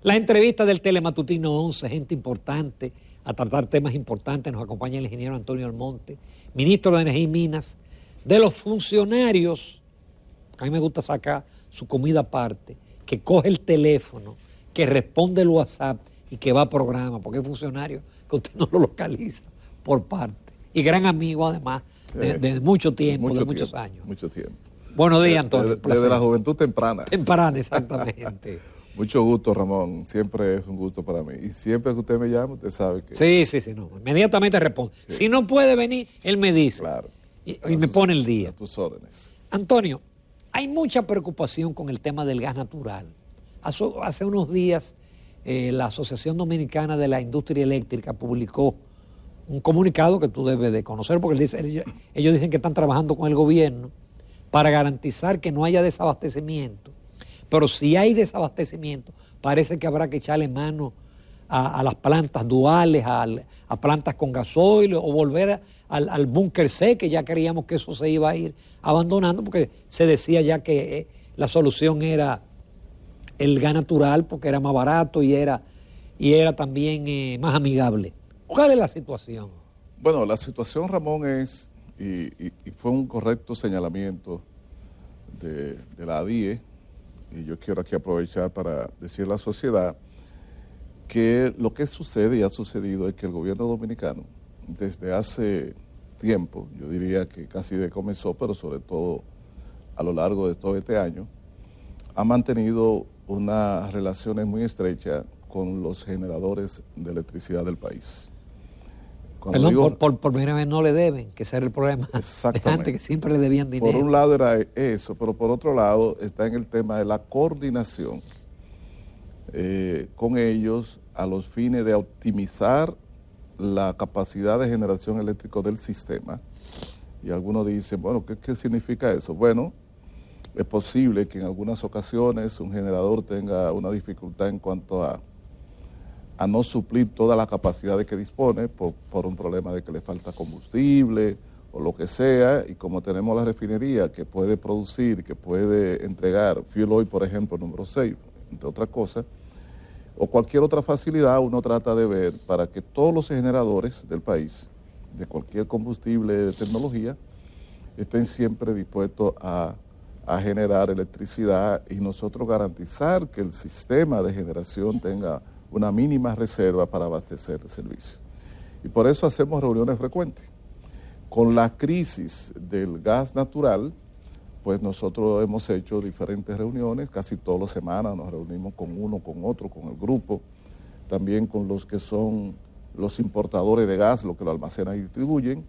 La entrevista del Telematutino 11, gente importante, a tratar temas importantes. Nos acompaña el ingeniero Antonio Almonte, ministro de Energía y Minas, de los funcionarios. A mí me gusta sacar su comida aparte, que coge el teléfono, que responde el WhatsApp y que va a programa, porque hay funcionarios que usted no lo localiza por parte. Y gran amigo además de mucho tiempo, de muchos años. Mucho tiempo. Buenos días, Antonio. Desde la juventud temprana. Temprana, exactamente. Mucho gusto, Ramón. Siempre es un gusto para mí. Y siempre que usted me llama, usted sabe que... Sí, no. Inmediatamente responde. Sí. Si no puede venir, él me dice. Claro. Y me pone el día. A tus órdenes. Antonio, hay mucha preocupación con el tema del gas natural. Hace unos días, la Asociación Dominicana de la Industria Eléctrica publicó un comunicado que tú debes de conocer, porque ellos dicen que están trabajando con el gobierno para garantizar que no haya desabastecimiento. Pero si hay desabastecimiento, parece que habrá que echarle mano a las plantas duales, a plantas con gasoil, o volver al búnker C, que ya creíamos que eso se iba a ir abandonando, porque se decía ya que la solución era el gas natural, porque era más barato y era también más amigable. ¿Cuál es la situación? Bueno, la situación, Ramón, es, y fue un correcto señalamiento de la ADIE, y yo quiero aquí aprovechar para decir a la sociedad que lo que sucede y ha sucedido es que el gobierno dominicano, desde hace tiempo, yo diría que casi de comenzó, pero sobre todo a lo largo de todo este año, ha mantenido unas relaciones muy estrechas con los generadores de electricidad del país. Perdón, por primera vez no le deben, que ese era el problema. Exactamente. Antes, que siempre le debían dinero. Por un lado era eso, pero por otro lado está en el tema de la coordinación con ellos a los fines de optimizar la capacidad de generación eléctrica del sistema. Y algunos dicen, bueno, ¿qué significa eso? Bueno, es posible que en algunas ocasiones un generador tenga una dificultad en cuanto a no suplir toda la capacidad de que dispone por un problema de que le falta combustible o lo que sea, y como tenemos la refinería que puede producir, que puede entregar fuel oil, por ejemplo, número 6, entre otras cosas, o cualquier otra facilidad, uno trata de ver para que todos los generadores del país, de cualquier combustible de tecnología, estén siempre dispuestos a generar electricidad y nosotros garantizar que el sistema de generación tenga una mínima reserva para abastecer el servicio. Y por eso hacemos reuniones frecuentes. Con la crisis del gas natural, pues nosotros hemos hecho diferentes reuniones, casi todas las semanas nos reunimos con uno, con otro, con el grupo, también con los que son los importadores de gas, los que lo almacenan y distribuyen,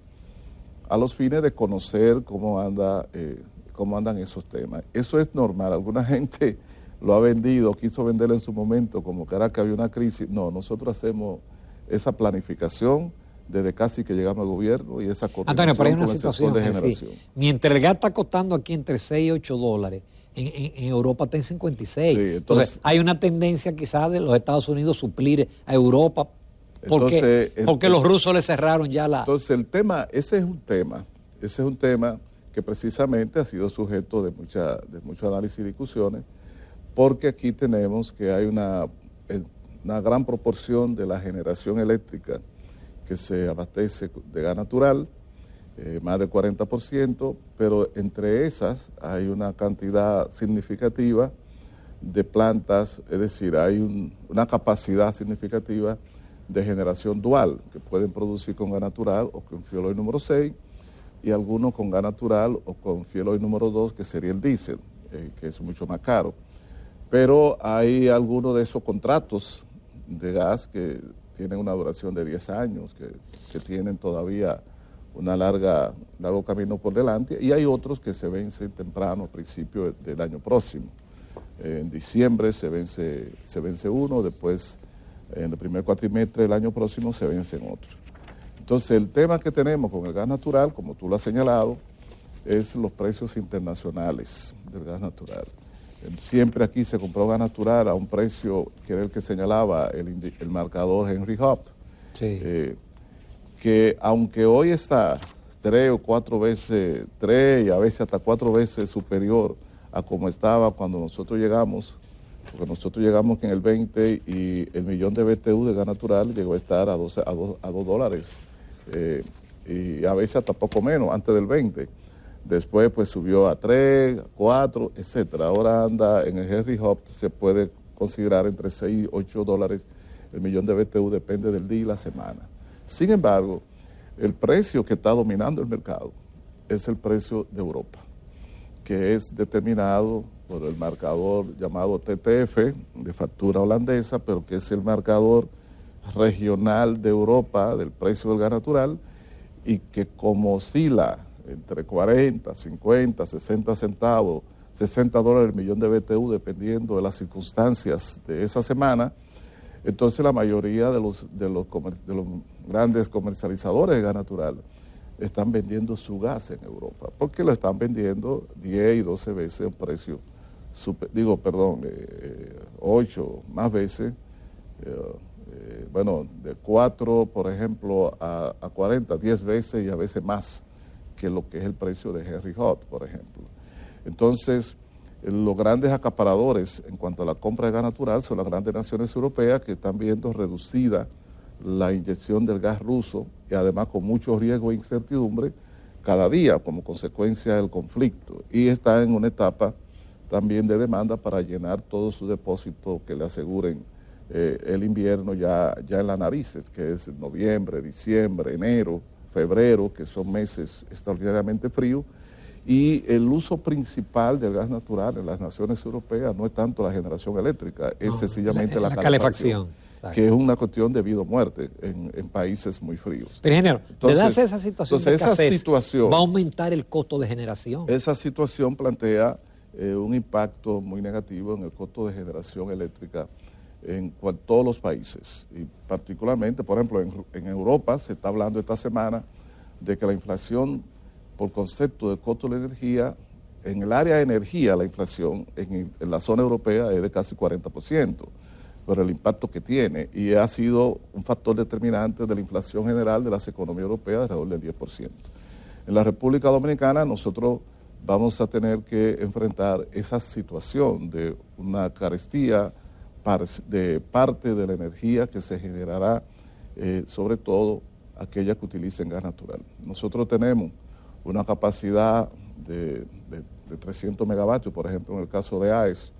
a los fines de conocer cómo andan esos temas. Eso es normal, alguna gente lo ha vendido, quiso venderlo en su momento como que era que había una crisis. No, nosotros hacemos esa planificación desde casi que llegamos al gobierno y esa coordinación. Antonio, pero hay una con situación, el sector de generación. Mientras el gas está costando aquí entre 6 y 8 dólares, en Europa está en 56. Sí, entonces hay una tendencia quizás de los Estados Unidos suplir a Porque los rusos le cerraron ya la... Entonces ese es un tema que precisamente ha sido sujeto de mucho análisis y discusiones, porque aquí tenemos que hay una gran proporción de la generación eléctrica que se abastece de gas natural, más del 40%, pero entre esas hay una cantidad significativa de plantas, es decir, hay una capacidad significativa de generación dual, que pueden producir con gas natural o con fuel oil número 6, y algunos con gas natural o con fuel oil número 2, que sería el diésel, que es mucho más caro. Pero hay algunos de esos contratos de gas que tienen una duración de 10 años, que tienen todavía una largo camino por delante, y hay otros que se vencen temprano, a principios del año próximo. En diciembre se vence uno, después en el primer cuatrimestre del año próximo se vencen otros. Entonces el tema que tenemos con el gas natural, como tú lo has señalado, es los precios internacionales del gas natural. Siempre aquí se compró gas natural a un precio que era el que señalaba el marcador Henry Hub, sí. Que aunque hoy está 3 o 4 veces, 3 y a veces hasta 4 veces superior a como estaba cuando nosotros llegamos porque nosotros llegamos en el 20 y el millón de BTU de gas natural llegó a estar a $2, y a veces hasta poco menos, antes del 20. Después pues subió a 3, 4, etcétera. Ahora anda en el Henry Hub, se puede considerar entre 6 y $8 el millón de BTU, depende del día y la semana. Sin embargo, el precio que está dominando el mercado es el precio de Europa, que es determinado por el marcador llamado TTF, de factura holandesa, pero que es el marcador regional de Europa del precio del gas natural, y que como oscila entre 40, 50, 60 centavos, $60 el millón de BTU, dependiendo de las circunstancias de esa semana, entonces la mayoría de los grandes comercializadores de gas natural están vendiendo su gas en Europa, porque lo están vendiendo 10 y 12 veces un precio, 8 más veces, de 4, por ejemplo, a 40, 10 veces y a veces más que lo que es el precio de Henry Hub, por ejemplo. Entonces, los grandes acaparadores en cuanto a la compra de gas natural son las grandes naciones europeas, que están viendo reducida la inyección del gas ruso, y además con mucho riesgo e incertidumbre cada día como consecuencia del conflicto, y está en una etapa también de demanda para llenar todos sus depósitos que le aseguren el invierno ya en las narices, que es noviembre, diciembre, enero, febrero, que son meses extraordinariamente fríos. Y el uso principal del gas natural en las naciones europeas no es tanto la generación eléctrica, es sencillamente la calefacción, que es una cuestión de vida o muerte en países muy fríos. Pero, ingeniero, de darse esa situación de escasez, ¿va a aumentar el costo de generación? Esa situación plantea un impacto muy negativo en el costo de generación eléctrica en todos los países, y particularmente, por ejemplo, en Europa se está hablando esta semana de que la inflación por concepto de costo de la energía, en el área de energía la inflación en la zona europea es de casi 40%, por el impacto que tiene, y ha sido un factor determinante de la inflación general de las economías europeas de alrededor del 10%. En la República Dominicana nosotros vamos a tener que enfrentar esa situación de una carestía de parte de la energía que se generará, sobre todo aquella que utilicen gas natural. Nosotros tenemos una capacidad de 300 megavatios, por ejemplo, en el caso de AES,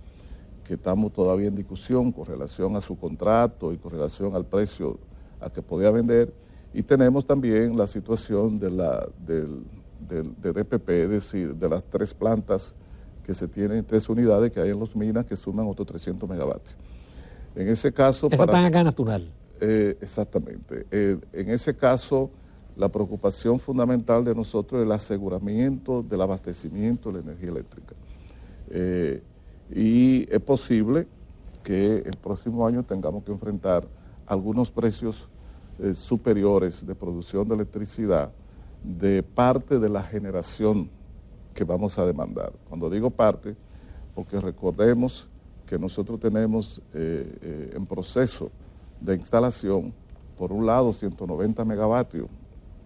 que estamos todavía en discusión con relación a su contrato y con relación al precio a que podía vender, y tenemos también la situación de DPP, es decir, de las 3 plantas que se tienen, 3 unidades que hay en Los Minas, que suman otros 300 megavatios. En ese caso... Eso está en gas natural. Exactamente. En ese caso, la preocupación fundamental de nosotros es el aseguramiento del abastecimiento de la energía eléctrica. Y es posible que el próximo año tengamos que enfrentar algunos precios superiores de producción de electricidad de parte de la generación que vamos a demandar. Cuando digo parte, porque recordemos que nosotros tenemos en proceso de instalación, por un lado, 190 megavatios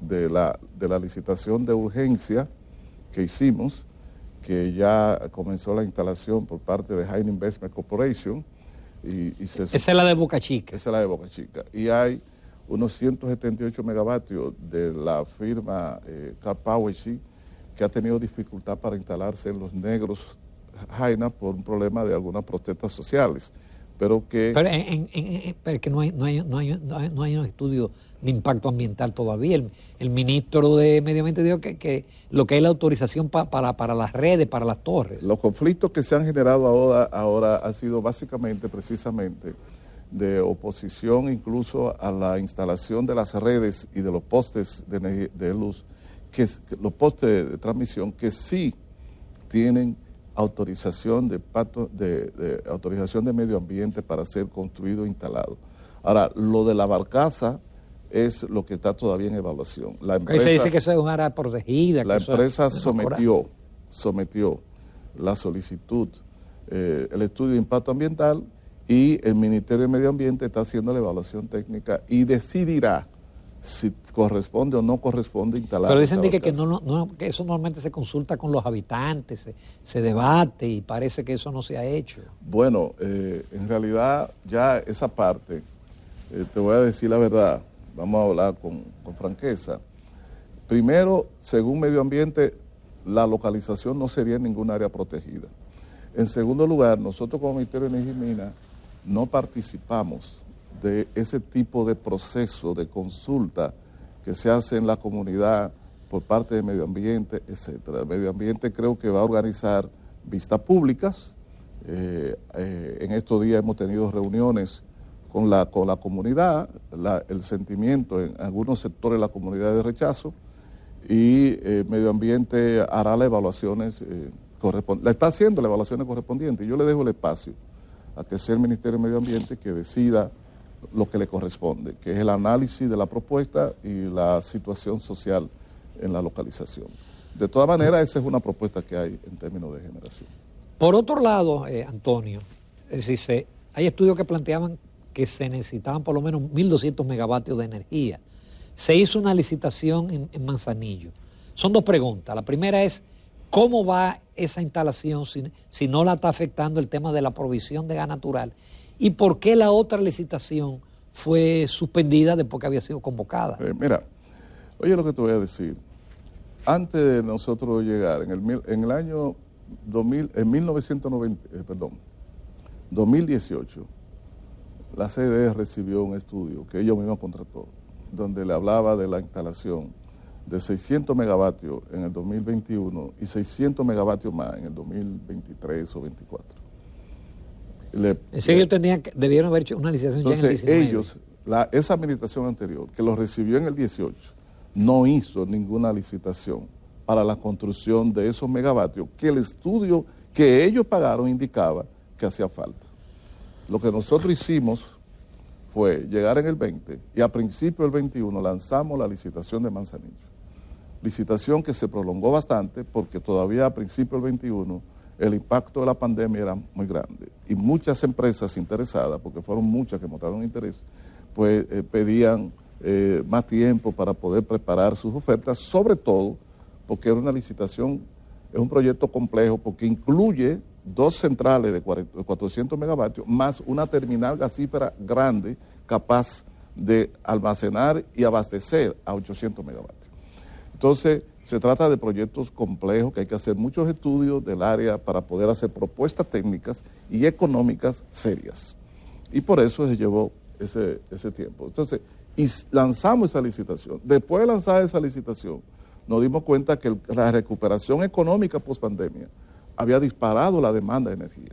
de la licitación de urgencia que hicimos, que ya comenzó la instalación por parte de High Investment Corporation. Esa es la de Boca Chica. Esa es la de Boca Chica. Y hay unos 178 megavatios de la firma Car Power Sheet, que ha tenido dificultad para instalarse en Los Negros, Jaina, por un problema de algunas protestas sociales. Pero que no hay un estudio de impacto ambiental todavía. El ministro de Medio Ambiente dijo que lo que es la autorización para las redes, para las torres. Los conflictos que se han generado ahora han sido básicamente, precisamente, de oposición incluso a la instalación de las redes y de los postes de luz, los postes de transmisión que sí tienen autorización autorización de medio ambiente para ser construido e instalado. Ahora, lo de la barcaza es lo que está todavía en evaluación. La empresa, se dice que eso es una área protegida. La empresa sometió la solicitud, el estudio de impacto ambiental, y el Ministerio de Medio Ambiente está haciendo la evaluación técnica y decidirá si corresponde o no corresponde instalar. Pero dicen que que eso normalmente se consulta con los habitantes, se debate y parece que eso no se ha hecho. Bueno, en realidad ya esa parte, te voy a decir la verdad, vamos a hablar con franqueza. Primero, según Medio Ambiente, la localización no sería en ningún área protegida. En segundo lugar, nosotros como Ministerio de Energía y Minas no participamos de ese tipo de proceso de consulta que se hace en la comunidad por parte de Medio Ambiente, etcétera. Medio Ambiente creo que va a organizar vistas públicas. En estos días hemos tenido reuniones con la comunidad, el sentimiento en algunos sectores de la comunidad de rechazo, y Medio Ambiente hará las evaluaciones correspondientes, está haciendo las evaluaciones correspondientes. Yo le dejo el espacio a que sea el Ministerio de Medio Ambiente que decida lo que le corresponde, que es el análisis de la propuesta y la situación social en la localización. De todas maneras, esa es una propuesta que hay en términos de generación. Por otro lado, Antonio, es decir, hay estudios que planteaban que se necesitaban por lo menos 1.200 megavatios de energía. Se hizo una licitación en Manzanillo. Son dos preguntas. La primera es, ¿cómo va esa instalación si no la está afectando el tema de la provisión de gas natural? ¿Y por qué la otra licitación fue suspendida después que había sido convocada? Mira, oye lo que te voy a decir. Antes de nosotros llegar, en el año 2018, la CDE recibió un estudio que ellos mismos contrató, donde le hablaba de la instalación de 600 megavatios en el 2021 y 600 megavatios más en el 2023 o 2024. Ellos debieron haber hecho una licitación ya en el 19. Ellos, esa administración anterior, que lo recibió en el 18, no hizo ninguna licitación para la construcción de esos megavatios que el estudio que ellos pagaron indicaba que hacía falta. Lo que nosotros hicimos fue llegar en el 20 y a principio del 21 lanzamos la licitación de Manzanillo. Licitación que se prolongó bastante porque todavía a principio del 21 el impacto de la pandemia era muy grande y muchas empresas interesadas, porque fueron muchas que mostraron interés, pues pedían más tiempo para poder preparar sus ofertas, sobre todo porque era una licitación, es un proyecto complejo porque incluye 2 centrales de 400 megavatios más una terminal gasífera grande capaz de almacenar y abastecer a 800 megavatios. Entonces, se trata de proyectos complejos que hay que hacer muchos estudios del área para poder hacer propuestas técnicas y económicas serias. Y por eso se llevó ese tiempo. Entonces, lanzamos esa licitación. Después de lanzar esa licitación, nos dimos cuenta que la recuperación económica post-pandemia había disparado la demanda de energía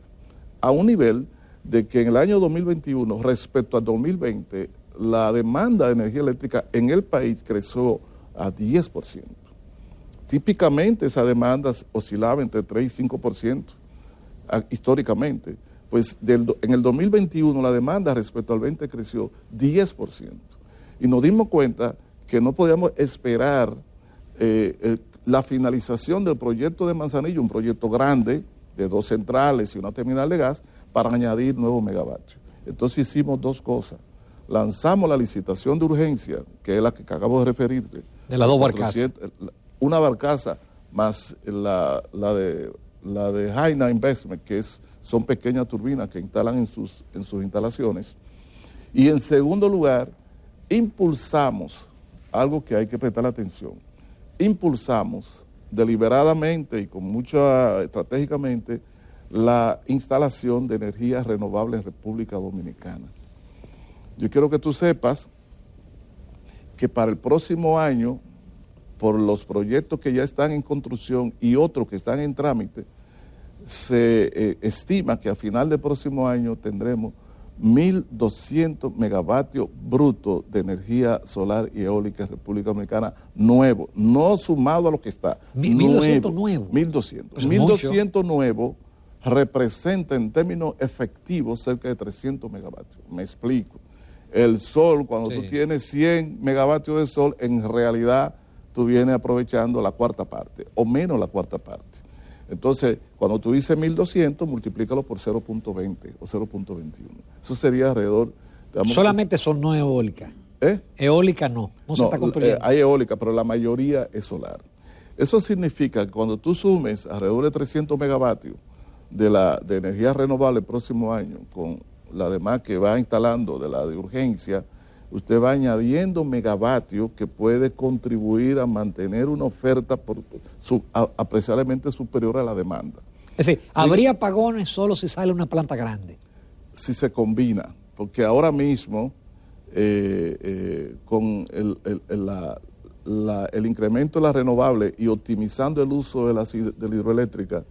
a un nivel de que en el año 2021, respecto al 2020, la demanda de energía eléctrica en el país creció a 10%. Típicamente esa demanda oscilaba entre 3 y 5% históricamente. Pues en el 2021 la demanda respecto al 20 creció 10%. Y nos dimos cuenta que no podíamos esperar la finalización del proyecto de Manzanillo, un proyecto grande de 2 centrales y una terminal de gas, para añadir nuevos megavatios. Entonces hicimos 2 cosas. Lanzamos la licitación de urgencia, que es la que acabo de referirte. De las 2 barcazas. Una barcaza más la de Jaina Investment, que son pequeñas turbinas que instalan en sus instalaciones. Y en segundo lugar, impulsamos algo que hay que prestar atención. Impulsamos deliberadamente y con mucha estratégicamente la instalación de energía renovable en República Dominicana. Yo quiero que tú sepas que para el próximo año, por los proyectos que ya están en construcción y otros que están en trámite, se estima que a final del próximo año tendremos 1.200 megavatios brutos de energía solar y eólica en República Dominicana nuevo, no sumado a lo que está. 1.200 nuevos. 1.200. Pues 1.200 nuevos representa en términos efectivos cerca de 300 megavatios. Me explico. El sol, cuando tú tienes 100 megavatios de sol, en realidad tú vienes aprovechando la 1/4 parte, o menos la 1/4 parte. Entonces, cuando tú dices 1.200, multiplícalo por 0.20 o 0.21. Eso sería alrededor... Solamente son no eólicas. Eólica no se está construyendo. Hay eólica, pero la mayoría es solar. Eso significa que cuando tú sumes alrededor de 300 megavatios de energía renovable el próximo año, con la demás que va instalando de la de urgencia, usted va añadiendo megavatios que puede contribuir a mantener una oferta apreciablemente superior a la demanda. Es decir, ¿habría apagones solo si sale una planta grande? Si se combina, porque ahora mismo con el incremento de la renovable y optimizando el uso de la hidroeléctrica,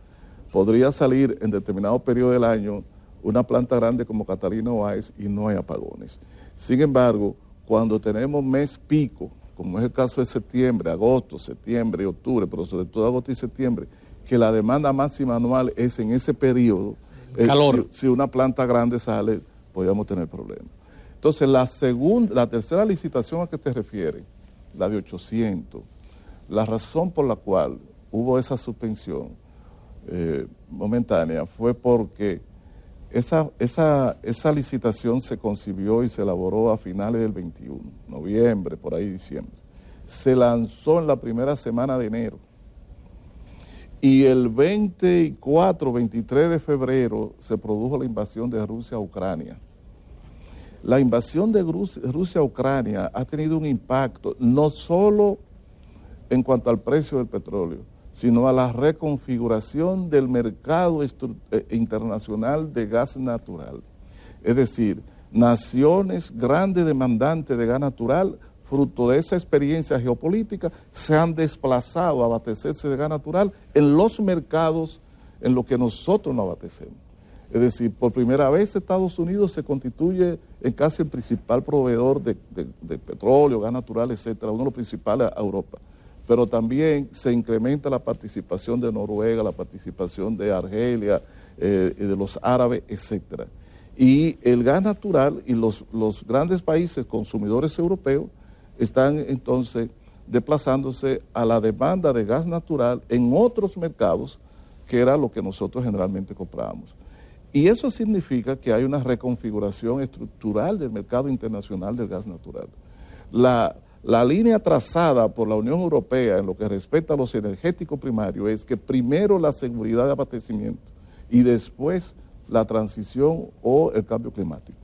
podría salir en determinado periodo del año una planta grande como Catalina Báez y no hay apagones. Sin embargo, cuando tenemos mes pico, como es el caso de septiembre, agosto, septiembre y octubre, pero sobre todo agosto y septiembre, que la demanda máxima anual es en ese periodo, calor. Si una planta grande sale, podríamos tener problemas. Entonces, la tercera licitación a que te refieres, la de 800, la razón por la cual hubo esa suspensión momentánea fue porque esa licitación se concibió y se elaboró a finales del 21, noviembre, por ahí diciembre. Se lanzó en la primera semana de enero. Y el 24, 23 de febrero se produjo la invasión de Rusia a Ucrania. La invasión de Rusia a Ucrania ha tenido un impacto no solo en cuanto al precio del petróleo, sino a la reconfiguración del mercado internacional de gas natural. Es decir, naciones grandes demandantes de gas natural, fruto de esa experiencia geopolítica, se han desplazado a abastecerse de gas natural en los mercados en los que nosotros nos abastecemos. Es decir, por primera vez Estados Unidos se constituye en casi el principal proveedor de petróleo, gas natural, etcétera, uno de los principales a Europa. Pero también se incrementa la participación de Noruega, la participación de Argelia, de los árabes, etcétera. Y el gas natural y los grandes países consumidores europeos están entonces desplazándose a la demanda de gas natural en otros mercados, que era lo que nosotros generalmente comprábamos. Y eso significa que hay una reconfiguración estructural del mercado internacional del gas natural. La línea trazada por la Unión Europea en lo que respecta a los energéticos primarios es que primero la seguridad de abastecimiento y después la transición o el cambio climático.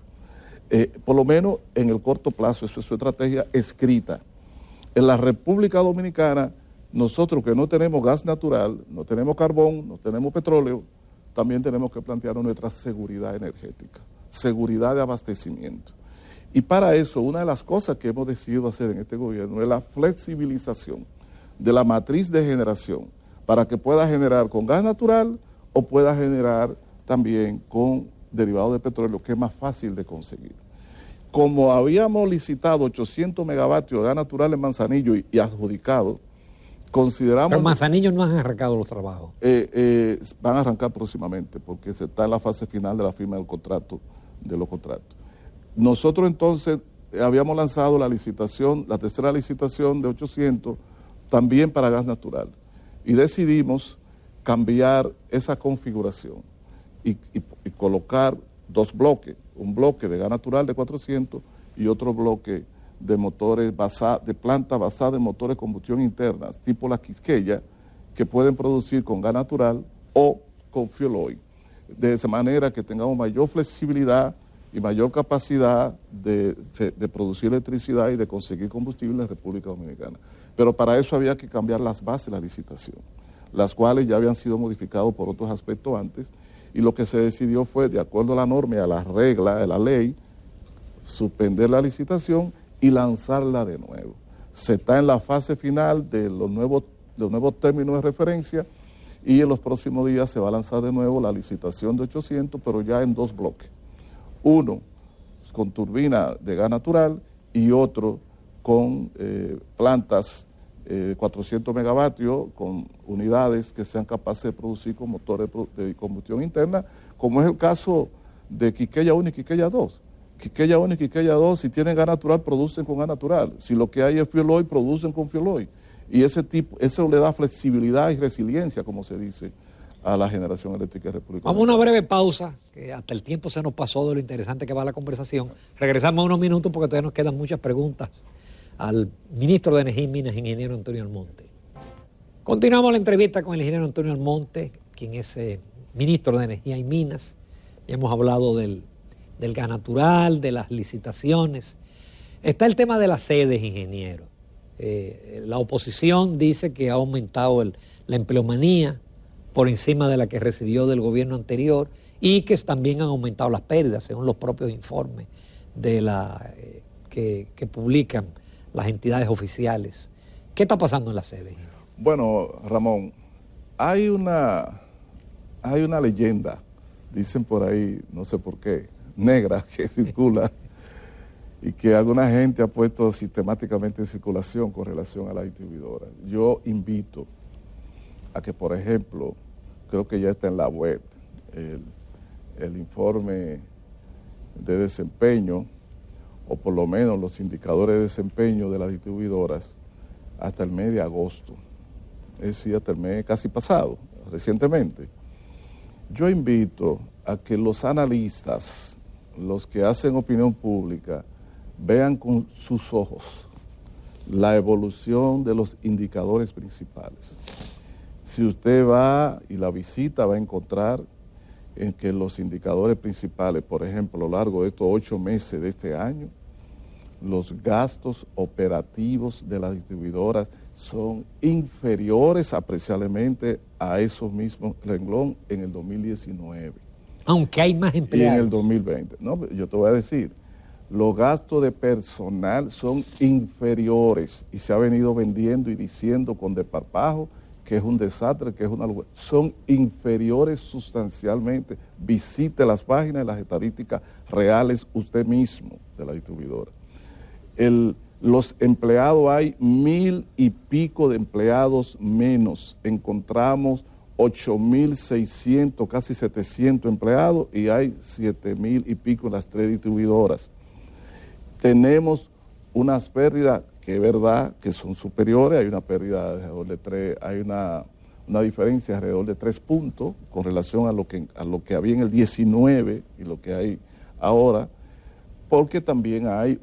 Por lo menos en el corto plazo, eso es su estrategia escrita. En la República Dominicana, nosotros que no tenemos gas natural, no tenemos carbón, no tenemos petróleo, también tenemos que plantear nuestra seguridad energética, seguridad de abastecimiento. Y para eso, una de las cosas que hemos decidido hacer en este gobierno es la flexibilización de la matriz de generación para que pueda generar con gas natural o pueda generar también con derivados de petróleo, que es más fácil de conseguir. Como habíamos licitado 800 megavatios de gas natural en Manzanillo y adjudicado, consideramos... Pero Manzanillo no han arrancado los trabajos. Van a arrancar próximamente porque se está en la fase final de la firma del contrato, de los contratos. Nosotros entonces habíamos lanzado la licitación, la tercera licitación de 800, también para gas natural. Y decidimos cambiar esa configuración y colocar dos bloques, un bloque de gas natural de 400 y otro bloque de motores de planta basada en motores de combustión interna, tipo la Quisqueya, que pueden producir con gas natural o con fuel oil. De esa manera que tengamos mayor flexibilidad y mayor capacidad de producir electricidad y de conseguir combustible en la República Dominicana. Pero para eso había que cambiar las bases de la licitación, las cuales ya habían sido modificadas por otros aspectos antes, y lo que se decidió fue, de acuerdo a la norma y a la regla de la ley, suspender la licitación y lanzarla de nuevo. Se está en la fase final de los nuevos términos de referencia y en los próximos días se va a lanzar de nuevo la licitación de 800, pero ya en dos bloques. Uno con turbina de gas natural y otro con plantas 400 megavatios, con unidades que sean capaces de producir con motores de combustión interna, como es el caso de Quisqueya 1 y Quisqueya 2. Quisqueya 1 y Quisqueya 2, si tienen gas natural, producen con gas natural. Si lo que hay es fuel oil, producen con fuel oil. Y eso le da flexibilidad y resiliencia, como se dice, a la generación eléctrica de República Vamos a una Dominicana. breve pausa, que hasta el tiempo se nos pasó de lo interesante que va la conversación. Regresamos en unos minutos porque todavía nos quedan muchas preguntas al ministro de Energía y Minas, ingeniero Antonio Almonte. Continuamos la entrevista con el ingeniero Antonio Almonte, quien es ministro de Energía y Minas. Ya hemos hablado del gas natural, de las licitaciones. Está el tema de las sedes, ingeniero. La oposición dice que ha aumentado la empleomanía por encima de la que recibió del gobierno anterior y que también han aumentado las pérdidas, según los propios informes que publican las entidades oficiales. ¿Qué está pasando en las sedes? Bueno, Ramón, hay una leyenda, dicen por ahí, no sé por qué, negra, que circula y que alguna gente ha puesto sistemáticamente en circulación con relación a la distribuidora. Yo invito a que, por ejemplo, creo que ya está en la web, el informe de desempeño, o por lo menos los indicadores de desempeño de las distribuidoras hasta el mes de agosto, es decir, hasta el mes casi pasado, recientemente. Yo invito a que los analistas, los que hacen opinión pública, vean con sus ojos la evolución de los indicadores principales. Si usted va y la visita, va a encontrar en que los indicadores principales, por ejemplo, a lo largo de estos 8 meses de este año, los gastos operativos de las distribuidoras son inferiores apreciablemente a esos mismos renglón en el 2019. Aunque hay más empleados. Y en el 2020. No, yo te voy a decir, los gastos de personal son inferiores y se ha venido vendiendo y diciendo con desparpajo que es un desastre, que es una locura. Son inferiores sustancialmente. Visite las páginas y las estadísticas reales usted mismo de la distribuidora. Los empleados, hay 1,000 y pico de empleados menos. Encontramos 8,600, casi 700 empleados y hay 7,000 y pico en las 3 distribuidoras. Tenemos unas pérdidas que es verdad que son superiores, hay una pérdida de alrededor de 3, hay una diferencia de alrededor de 3 puntos con relación a lo que había en el 19 y lo que hay ahora, porque también hay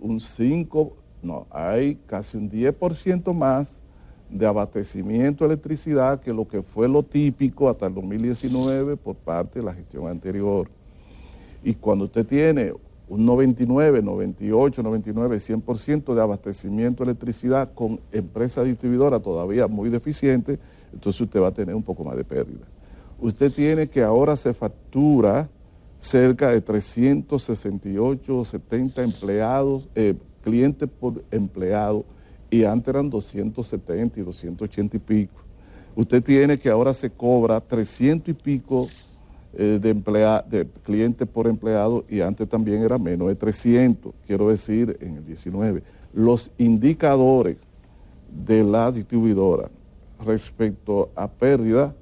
hay casi un 10% más de abastecimiento de electricidad que lo que fue lo típico hasta el 2019 por parte de la gestión anterior. Y cuando usted tiene un 99, 98, 99, 100% de abastecimiento de electricidad con empresas distribuidoras todavía muy deficientes, entonces usted va a tener un poco más de pérdida. Usted tiene que ahora se factura cerca de 368 o 70 empleados, clientes por empleado, y antes eran 270 y 280 y pico. Usted tiene que ahora se cobra 300 y pico de clientes por empleado y antes también era menos de 300, quiero decir, en el 19. Los indicadores de la distribuidora respecto a pérdida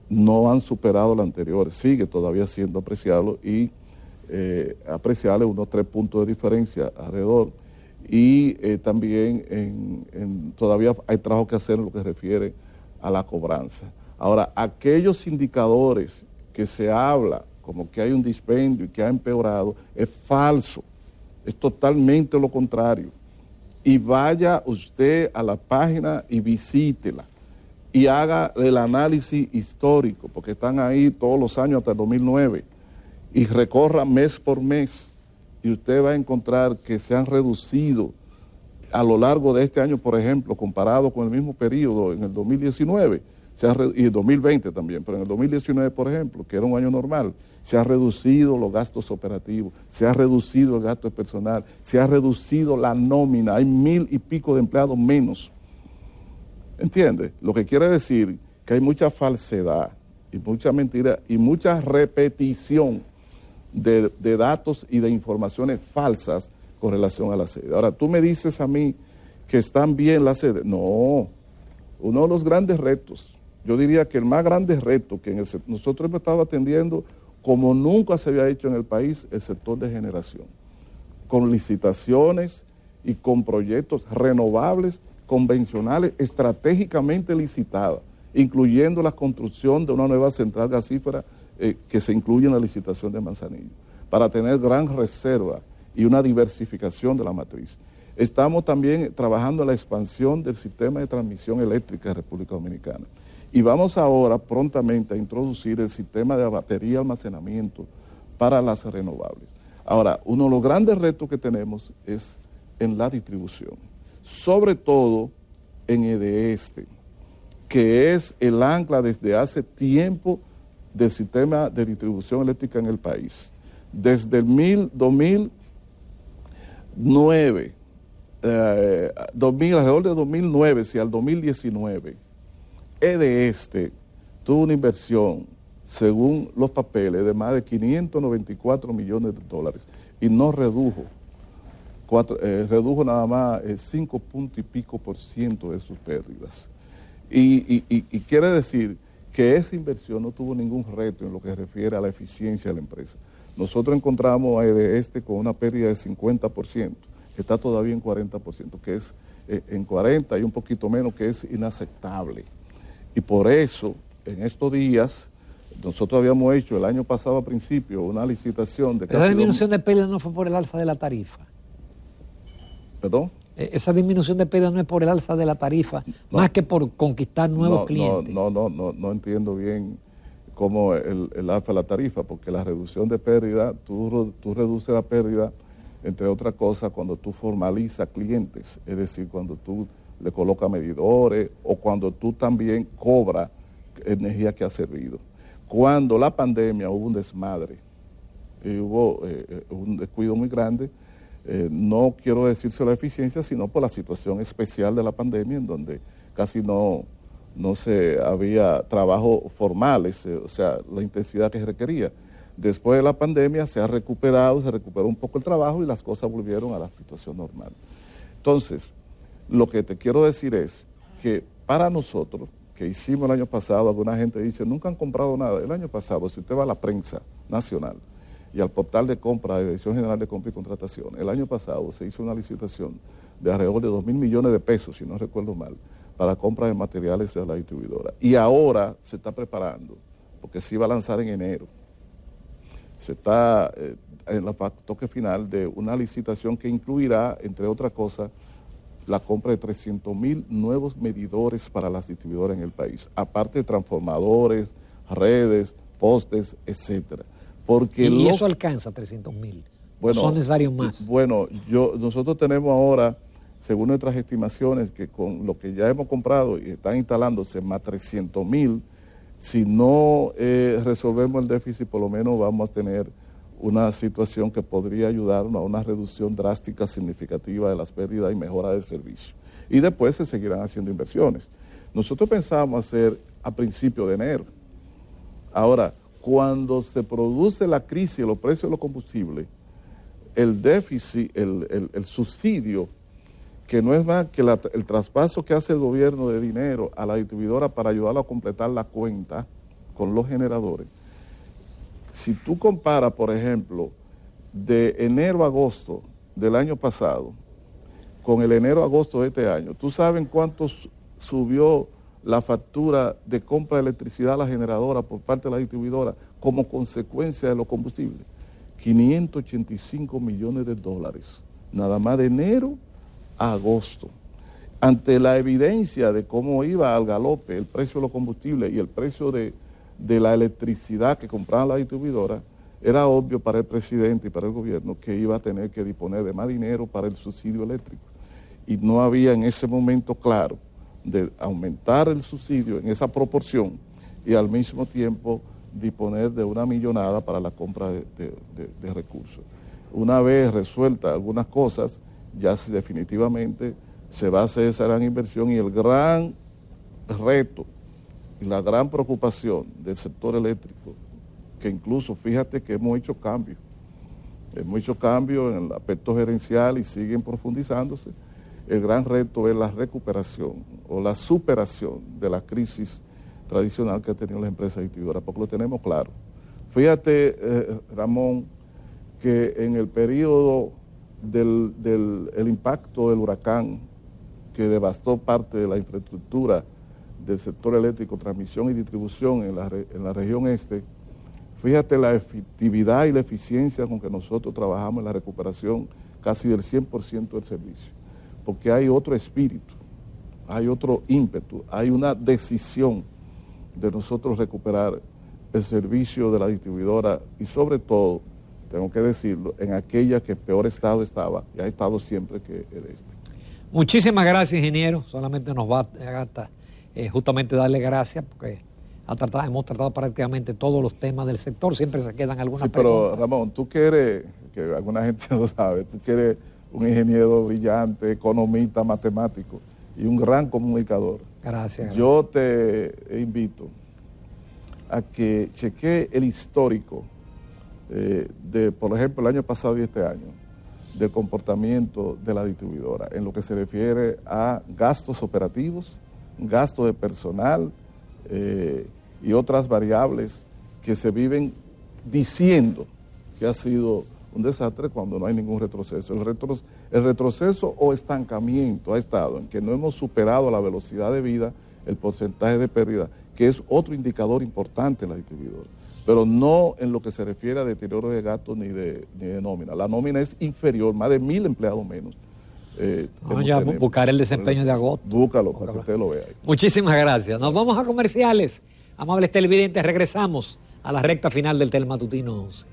no han superado la anterior, sigue todavía siendo apreciable y apreciable unos 3 puntos de diferencia alrededor. Y también todavía hay trabajo que hacer en lo que se refiere a la cobranza. Ahora, aquellos indicadores que se habla como que hay un dispendio y que ha empeorado, es falso, es totalmente lo contrario. Y vaya usted a la página y visítela y haga el análisis histórico, porque están ahí todos los años hasta el 2009, y recorra mes por mes, y usted va a encontrar que se han reducido a lo largo de este año, por ejemplo, comparado con el mismo periodo en el 2019, y el 2020 también, pero en el 2019, por ejemplo, que era un año normal, se han reducido los gastos operativos, se ha reducido el gasto personal, se ha reducido la nómina, hay 1,000 y pico de empleados menos. ¿Entiende? Lo que quiere decir que hay mucha falsedad y mucha mentira y mucha repetición de datos y de informaciones falsas con relación a la sede. Ahora, tú me dices a mí que están bien las sedes. No, uno de los grandes retos, yo diría que el más grande reto que nosotros hemos estado atendiendo como nunca se había hecho en el país, el sector de generación, con licitaciones y con proyectos renovables, convencionales, estratégicamente licitadas. incluyendo la construcción de una nueva central gasífera que se incluye en la licitación de Manzanillo, para tener gran reserva y una diversificación de la matriz. Estamos también trabajando en la expansión del sistema de transmisión eléctrica de República Dominicana. Y vamos ahora prontamente a introducir el sistema de batería y almacenamiento para las renovables. Ahora, uno de los grandes retos que tenemos es en la distribución, sobre todo en EDESTE, que es el ancla desde hace tiempo del sistema de distribución eléctrica en el país. Desde el 2009, alrededor de 2009 y al 2019, EDESTE tuvo una inversión, según los papeles, de más de 594 millones de dólares y no redujo, redujo nada más 5 puntos y pico por ciento de sus pérdidas. Y quiere decir que esa inversión no tuvo ningún reto en lo que se refiere a la eficiencia de la empresa. Nosotros encontramos a EDESTE con una pérdida de 50%, que está todavía en 40%, que es en 40 y un poquito menos, que es inaceptable. Y por eso, en estos días, nosotros habíamos hecho el año pasado a principio una licitación de... Esa disminución de pérdida no fue por el alza de la tarifa. ¿Perdón? Esa disminución de pérdida no es por el alza de la tarifa, no, más que por conquistar nuevos clientes. No entiendo bien cómo el alza de la tarifa, porque la reducción de pérdida, tú reduces la pérdida, entre otras cosas, cuando tú formalizas clientes, es decir, cuando tú le colocas medidores o cuando tú también cobras energía que ha servido. Cuando la pandemia hubo un desmadre, y hubo un descuido muy grande, no quiero decirse la eficiencia, sino por la situación especial de la pandemia, en donde casi no se había trabajos formales, o sea, la intensidad que se requería. Después de la pandemia se recuperó un poco el trabajo y las cosas volvieron a la situación normal. Entonces, lo que te quiero decir es que para nosotros, que hicimos el año pasado, alguna gente dice, nunca han comprado nada. El año pasado, si usted va a la prensa nacional y al portal de compra de Dirección General de Compra y Contratación, el año pasado se hizo una licitación de alrededor de 2.000 millones de pesos, si no recuerdo mal, para compra de materiales de la distribuidora. Y ahora se está preparando, porque se iba a lanzar en enero. Se está en el toque final de una licitación que incluirá, entre otras cosas, la compra de 300.000 nuevos medidores para las distribuidoras en el país, aparte de transformadores, redes, postes, etcétera. Porque ¿Y eso alcanza 300.000? Bueno, ¿son necesarios más? Bueno, nosotros tenemos ahora, según nuestras estimaciones, que con lo que ya hemos comprado y están instalándose más 300.000, si no resolvemos el déficit, por lo menos vamos a tener una situación que podría ayudarnos a una reducción drástica, significativa de las pérdidas y mejora del servicio. Y después se seguirán haciendo inversiones. Nosotros pensábamos hacer a principios de enero. Ahora, cuando se produce la crisis de los precios de los combustibles, el déficit, el subsidio, que no es más que el traspaso que hace el gobierno de dinero a la distribuidora para ayudarla a completar la cuenta con los generadores. Si tú comparas, por ejemplo, de enero a agosto del año pasado con el enero-agosto de este año, ¿tú sabes cuánto subió la factura de compra de electricidad a la generadora por parte de la distribuidora como consecuencia de los combustibles? 585 millones de dólares, nada más de enero a agosto. Ante la evidencia de cómo iba al galope el precio de los combustibles y el precio de la electricidad que compraban la distribuidora, era obvio para el presidente y para el gobierno que iba a tener que disponer de más dinero para el subsidio eléctrico. Y no había en ese momento claro de aumentar el subsidio en esa proporción y al mismo tiempo disponer de una millonada para la compra de recursos. Una vez resueltas algunas cosas, ya definitivamente se va a hacer esa gran inversión y el gran reto y la gran preocupación del sector eléctrico, que incluso fíjate que hemos hecho cambios en el aspecto gerencial y siguen profundizándose. El gran reto es la recuperación o la superación de la crisis tradicional que ha tenido la empresa distribuidora, porque lo tenemos claro. Fíjate, Ramón, que en el periodo del impacto del huracán que devastó parte de la infraestructura del sector eléctrico, transmisión y distribución en la región este, fíjate la efectividad y la eficiencia con que nosotros trabajamos en la recuperación casi del 100% del servicio, porque hay otro espíritu, hay otro ímpetu, hay una decisión de nosotros recuperar el servicio de la distribuidora y sobre todo, tengo que decirlo, en aquella que en peor estado estaba y ha estado siempre que el este. Muchísimas gracias, ingeniero. Solamente nos basta justamente darle gracias porque hemos tratado prácticamente todos los temas del sector, siempre se quedan algunas preguntas. Pero Ramón, tú que eres, que alguna gente no sabe, tú que eres un ingeniero brillante, economista, matemático y un gran comunicador. Gracias. Yo te invito a que chequee el histórico de, por ejemplo, el año pasado y este año, del comportamiento de la distribuidora en lo que se refiere a gastos operativos, gasto de personal y otras variables que se viven diciendo que ha sido un desastre cuando no hay ningún retroceso. El retroceso o estancamiento ha estado en que no hemos superado la velocidad de vida, el porcentaje de pérdida, que es otro indicador importante en la distribuidora, pero no en lo que se refiere a deterioro de gastos ni de nómina. La nómina es inferior, más de 1,000 empleados menos. Vamos ya a buscar el desempeño de agosto. Búscalo para que usted lo vea ahí. Muchísimas gracias. Nos vamos a comerciales. Amables televidentes, regresamos a la recta final del Telematutino 11.